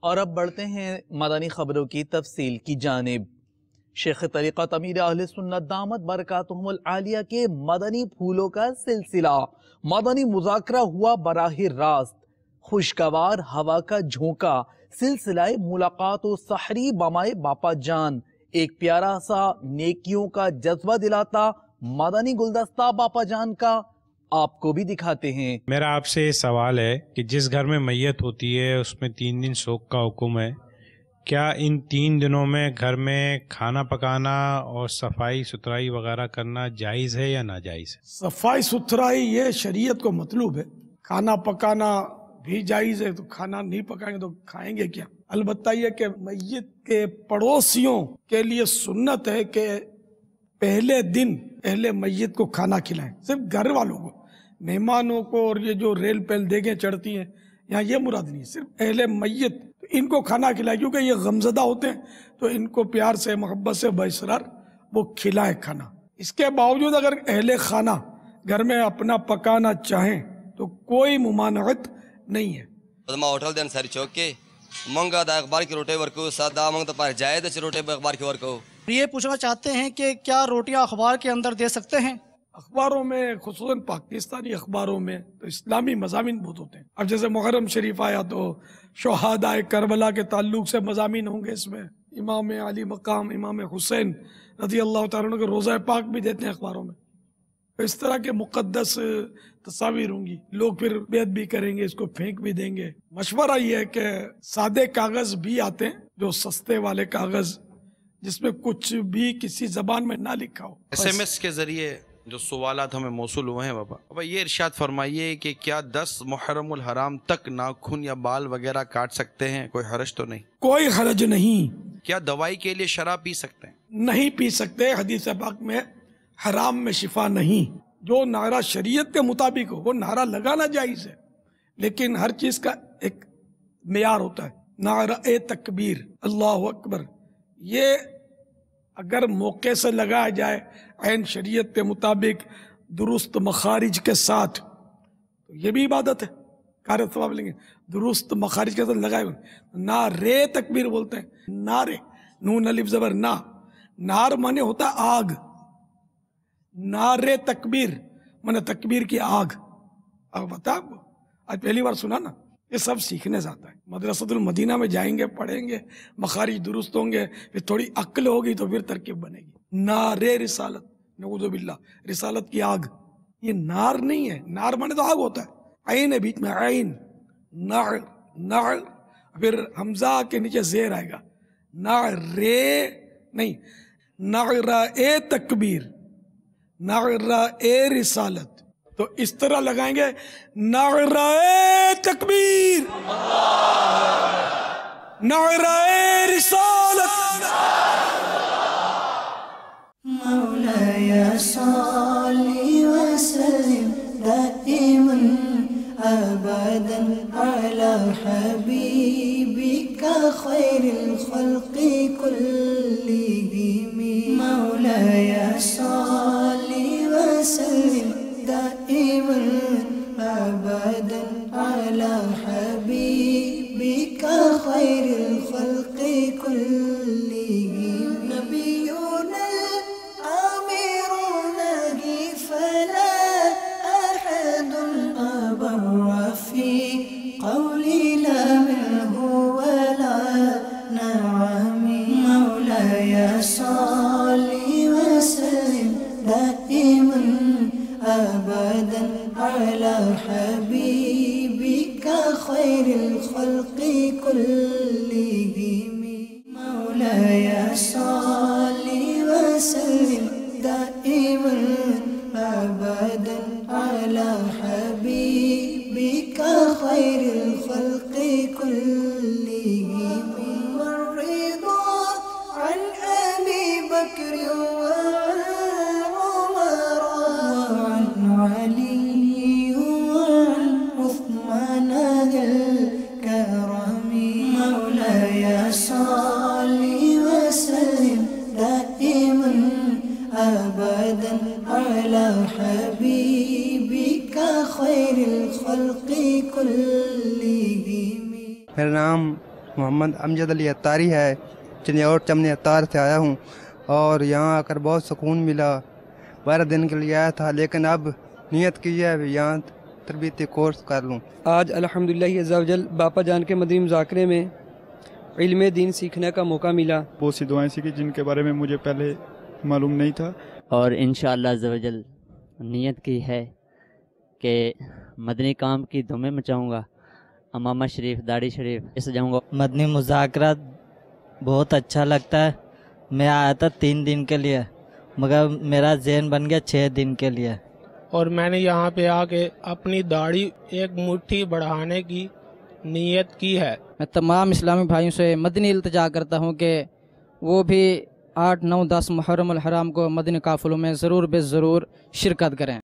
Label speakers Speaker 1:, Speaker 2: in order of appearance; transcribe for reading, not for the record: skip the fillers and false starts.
Speaker 1: اور اب بڑھتے ہیں مدنی خبروں کی تفصیل کی جانب۔ شیخ طریقت امیر اہل سنت دامت برکاتہم العالیہ کے مدنی پھولوں کا سلسلہ مدنی مذاکرہ ہوا براہ راست، خوشگوار ہوا کا جھونکا، سلسلہ ملاقات و سحری بمائے باپا جان، ایک پیارا سا نیکیوں کا جذبہ دلاتا مدنی گلدستہ باپا جان کا آپ کو بھی دکھاتے ہیں۔
Speaker 2: میرا آپ سے یہ سوال ہے کہ جس گھر میں میت ہوتی ہے اس میں 3 دن سوگ کا حکم ہے، کیا ان 3 دنوں میں گھر میں کھانا پکانا اور صفائی ستھرائی وغیرہ کرنا جائز ہے یا ناجائز ہے؟
Speaker 3: صفائی ستھرائی یہ شریعت کو مطلوب ہے، کھانا پکانا بھی جائز ہے، تو کھانا نہیں پکائیں گے تو کھائیں گے کیا؟ البتہ یہ کہ میت کے پڑوسیوں کے لیے سنت ہے کہ پہلے دن اہل میت کو کھانا کھلائیں، صرف گھر والوں کو، مہمانوں کو اور یہ جو ریل پیل دیگیں چڑھتی ہیں یہاں یہ مراد نہیں، صرف اہل میت ان کو کھانا کھلائے، کیونکہ یہ غمزدہ ہوتے ہیں تو ان کو پیار سے محبت سے باصرار وہ کھلائے کھانا۔ اس کے باوجود اگر اہل خانہ گھر میں اپنا پکانا چاہیں تو کوئی ممانعت نہیں ہے۔
Speaker 4: ہوٹل دین ساری چوک کے منگا دا اخبار کی روٹی ورکو سادا منگ دا پار جائے دا روٹی اخبار کی ورکو۔
Speaker 5: یہ پوچھنا چاہتے ہیں کہ کیا روٹیاں اخبار کے اندر دے سکتے ہیں؟
Speaker 3: اخباروں میں خصوصاً پاکستانی اخباروں میں تو اسلامی مضامین بہت ہوتے ہیں۔ اب جیسے محرم شریف آیا تو شہدائے کربلا کے تعلق سے مضامین ہوں گے، اس میں امام علی مقام امام حسین رضی اللہ تعالیٰ عنہ کے روضہ پاک بھی دیتے ہیں اخباروں میں، تو اس طرح کے مقدس تصاویر ہوں گی، لوگ پھر بیعت بھی کریں گے، اس کو پھینک بھی دیں گے۔ مشورہ یہ ہے کہ سادے کاغذ بھی آتے ہیں، جو سستے والے کاغذ جس میں کچھ بھی کسی زبان میں نہ لکھا ہو۔
Speaker 6: SMS کے ذریعے جو سوالات ہمیں موصول ہوئے ہیں بابا یہ ارشاد فرمائیے کہ کیا 10 محرم الحرام تک ناخن یا بال وغیرہ کاٹ سکتے ہیں؟ کوئی حرج تو نہیں؟
Speaker 3: کوئی حرج نہیں۔
Speaker 6: کیا دوائی کے لیے شراب پی سکتے ہیں؟
Speaker 3: نہیں پی سکتے، حدیث پاک میں حرام میں شفا نہیں۔ جو نعرہ شریعت کے مطابق ہو وہ نعرہ لگانا جائز ہے، لیکن ہر چیز کا ایک معیار ہوتا ہے۔ نعرہ تکبیر اللہ اکبر یہ اگر موقع سے لگایا جائے عین شریعت کے مطابق درست مخارج کے ساتھ تو یہ بھی عبادت ہے، کار ثواب لیں گے۔ درست مخارج کے ساتھ لگائے نعرے تکبیر بولتے ہیں، نعرے نون الف زبر نا، نار مانے ہوتا آگ، نعرے تکبیر مانے تکبیر کی آگ۔ اب بتا آپ کو آج پہلی بار سنا نا، یہ سب سیکھنے سے آتا ہے۔ مدرسۃ المدینہ میں جائیں گے، پڑھیں گے، مخارج درست ہوں گے، پھر تھوڑی عقل ہوگی تو پھر ترکیب بنے گی۔ نارے رسالت، نعوذ باللہ، رسالت کی آگ، یہ نار نہیں ہے، نار مانے تو آگ ہوتا ہے، عین ہے بیچ میں، عین، نار، نار، پھر حمزہ کے نیچے زیر آئے گا، نعرے نہیں، نعرہ تکبیر، نعرہ رسالت، تو اس طرح لگائیں گے نعرہ تکبیر، نعرہ رسالت۔
Speaker 7: مولاي صل وسلم دائما ابدا على حبيبك خير الخلق كلهم مولاي صل وسلم دائما ابدا على حبيبك خير الخلق كلهم نبينا الامير الناجي فلا احد ابر في قولي لا منه ولا نعم مولاي صل وسلم دائما ابدا على حبيبك خير الخلق كلهم مولاي صل وسلم دائما ابدا على حبيبك خير الخلق كلهم والرضا عن ابي بكر وعن عمر وعن علي وعن عثمان ذي الكرم مولاي صل وسلم دائما ابدا على حبيبك خير الخلق كلهم۔
Speaker 8: میرا نام محمد امجد علی اتاری ہے، چنیور چمنی اتار سے آیا ہوں، اور یہاں آ کر بہت سکون ملا۔ 12 دن کے لیے آیا تھا، لیکن اب نیت کی ہے یہاں تربیتی کورس کر لوں۔
Speaker 9: آج الحمدللہ عز و جل باپا جان کے مدنی مذاکرے میں علم دین سیکھنے کا موقع ملا۔
Speaker 10: بہت سی دعائیں سیکھی جن کے بارے میں مجھے پہلے معلوم نہیں تھا، اور
Speaker 11: انشاءاللہ عز و جل نیت کی ہے کہ مدنی کام کی دھومیں مچاؤں گا، امامہ شریف، داڑھی شریف اس جاؤں گا۔
Speaker 12: مدنی مذاکرات بہت اچھا لگتا ہے۔ میں آیا تھا 3 دن کے لیے، مگر میرا ذہن بن گیا 6 دن کے لیے،
Speaker 13: اور میں نے یہاں پہ آ کے اپنی داڑھی ایک مٹھی بڑھانے کی نیت کی ہے۔
Speaker 14: میں تمام اسلامی بھائیوں سے مدنی التجا کرتا ہوں کہ وہ بھی 8، 9، 10 محرم الحرام کو مدنی قافلوں میں ضرور بے ضرور شرکت کریں۔